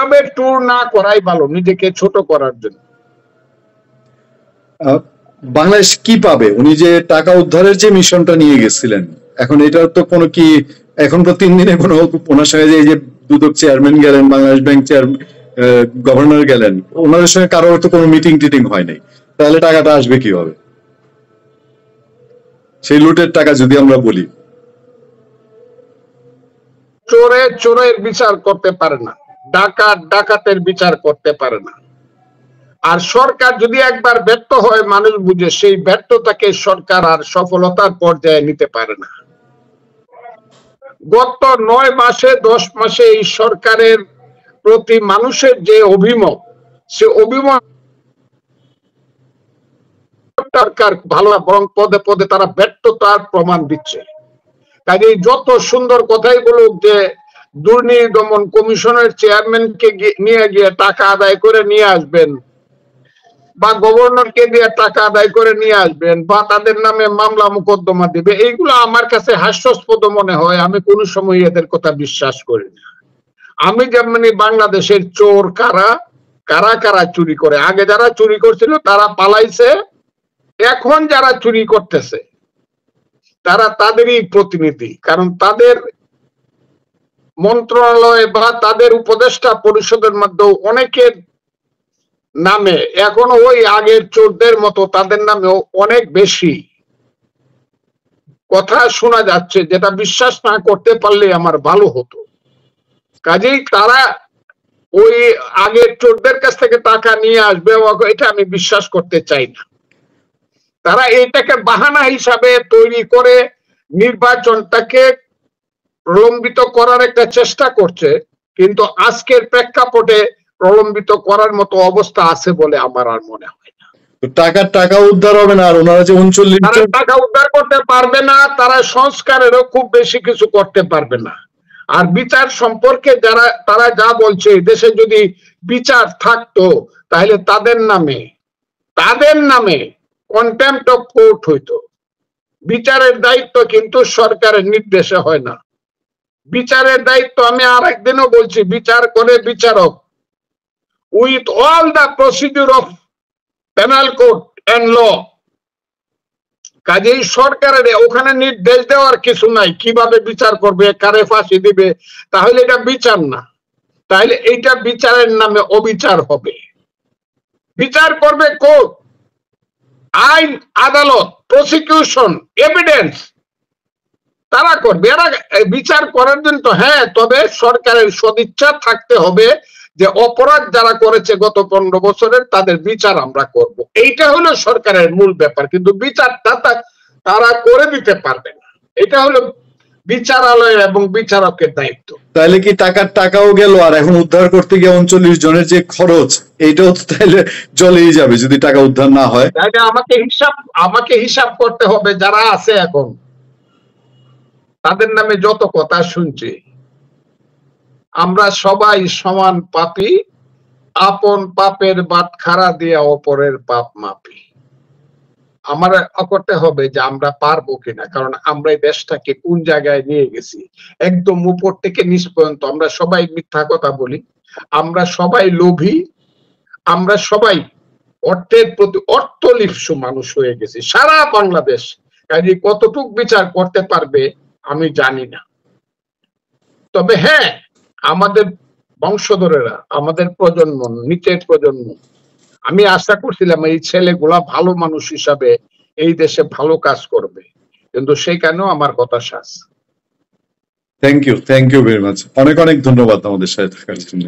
এইভাবে ট্যুর না করাই ভালো নিজেকে ছোট করার জন্য। বাংলাদেশ কি পাবে? উনি যে টাকা উদ্ধারের যে মিশনটা নিয়ে গেছিলেন, এখন এটার তো কোনো কি এখন তো 3 দিনে কোনো ওনার সঙ্গে যে দুদক চেয়ারম্যান গেলেন, বাংলাদেশ ব্যাংক গভর্নর গেলেন, ওনাদের সঙ্গে কারোর তো কোনো মিটিং টিটিং হয় নাই, তাহলে টাকাটা আসবে কিভাবে? সেই লুটের টাকা যদি আমরা বলি, চোরে চোরের বিচার করতে পারে না, ডাকাত ডাকাতের বিচার করতে পারে না। আর সরকার যদি একবার ব্যর্থ হয়, মানুষ বুঝে সেই ব্যর্থতাকে সরকার আর সফলতার পর্যায়ে নিতে পারে না। গত 9 মাসে 10 মাসে এই সরকারের প্রতি মানুষের যে অভিমত, সে অভিমত সরকার ভালো বরং পদে পদে তারা ব্যর্থতার প্রমাণ দিচ্ছে। কাজেই যত সুন্দর কথাই বলুক যে দুর্নীতি দমন কমিশনের চেয়ারম্যানকে নিয়ে গিয়ে টাকা আদায় করে নিয়ে আসবেন, বা গভর্নরকে দিয়ে টাকা আদায় করে নিয়ে আসবেন, বা তাদের নামে মামলা মোকদ্দমা দিবে, এইগুলো আমার কাছে হাস্যাস্পদ মনে হয়। আমি কোন সময় এদের কথা বিশ্বাস করি না। আমি যেমনি বাংলাদেশের চোর কারা কারা কারা চুরি করে, আগে যারা চুরি করছিল তারা পালাইছে, এখন যারা চুরি করতেছে তারা তাদেরই প্রতিনিধি, কারণ তাদের মন্ত্রণালয় বা তাদের উপদেষ্টা পরিষদের মধ্যে অনেকের নামে এখনো ওই আগের চোরদের মতো তাদের নামেও অনেক বেশি কথা শোনা যাচ্ছে, যেটা বিশ্বাস না করতে পারলে আমার ভালো হতো। কাজেই তারা ওই আগের চোরদের কাছ থেকে টাকা নিয়ে আসবে, এটা আমি বিশ্বাস করতে চাই না। তারা এইটাকে বাহানা হিসাবে তৈরি করে নির্বাচনটাকে প্রলম্বিত করার একটা চেষ্টা করছে, কিন্তু আজকের প্রেক্ষাপটে প্রলম্বিত করার মতো অবস্থা আছে বলে আমার আর মনে হয় না। টাকা উদ্ধার হবে না, আর ওনারা যে 39 টাকা উদ্ধার করতে পারবে না, তারা সংস্কারেরও খুব বেশি কিছু করতে পারবে না। আর বিচার সম্পর্কে তারা যা বলছে, দেশে যদি বিচার থাকতো তাহলে তাদের নামে কন্টেম্পট অফ কোর্ট হইতো। বিচারের দায়িত্ব কিন্তু সরকারের নির্দেশে হয় না। বিচারের দায়িত্ব, আমি আর একদিনও বলছি, বিচার করে বিচারক, with all the procedure of penal code and law. কাজেই সরকারের ওখানে নির্দেশ দেওয়ার কিছু নাই কিভাবে বিচার করবে, কারে ফাঁসি দিবে, তাহলে এটা বিচার না, তাহলে এইটা বিচারের নামে অবিচার হবে। বিচার করবে কোর্ট, আইন, আদালত, প্রসিকিউশন, এভিডেন্স তারা করবে। এরা বিচার করার জন্য তো হ্যাঁ, তবে সরকারের সদিচ্ছা থাকতে হবে যে অপরাধ যারা করেছে গত 15 বছরের তাদের বিচার আমরা করব, এইটা হলো সরকারের মূল ব্যাপার। কিন্তু বিচারটা তারা করে দিতে পারবে না, এটা হলো বিচারালয় এবং বিচারকের দায়িত্ব। তাহলে কি টাকাও গেল, আর এখন উদ্ধার করতে গিয়ে 39 জনের যে খরচ, এইটাও তো তাহলে চলেই যাবে যদি টাকা উদ্ধার না হয়। তাহলে আমাকে হিসাব করতে হবে যারা আছে এখন, তাদের নামে যত কথা শুনছি। আমরা সবাই সমান পাপী, আপন পাপের বাটখারা দিয়া অপরের পাপ মাপি। আমার করতে হবে যে আমরা পারবো কিনা, কারণ আমরা এই দেশটাকে কোন জায়গায় নিয়ে গেছি, একদম উপর থেকে নিচ পর্যন্ত আমরা সবাই মিথ্যা কথা বলি, আমরা সবাই লোভী, আমরা সবাই অর্থের প্রতি অর্থলিপ্সু মানুষ হয়ে গেছি সারা বাংলাদেশ। কাজে কতটুক বিচার করতে পারবে আমি জানি না। তবে হ্যাঁ, আমাদের বংশধরেরা, আমাদের প্রজন্ম, নিচের প্রজন্ম, আমি আশা করছিলাম এই ছেলেগুলা ভালো মানুষ হিসাবে এই দেশে ভালো কাজ করবে, কিন্তু সেখানেও আমার কথা শেষ। থ্যাংক ইউ ভেরি মাচ, অনেক ধন্যবাদ আমাদের সাথে থাকার জন্য।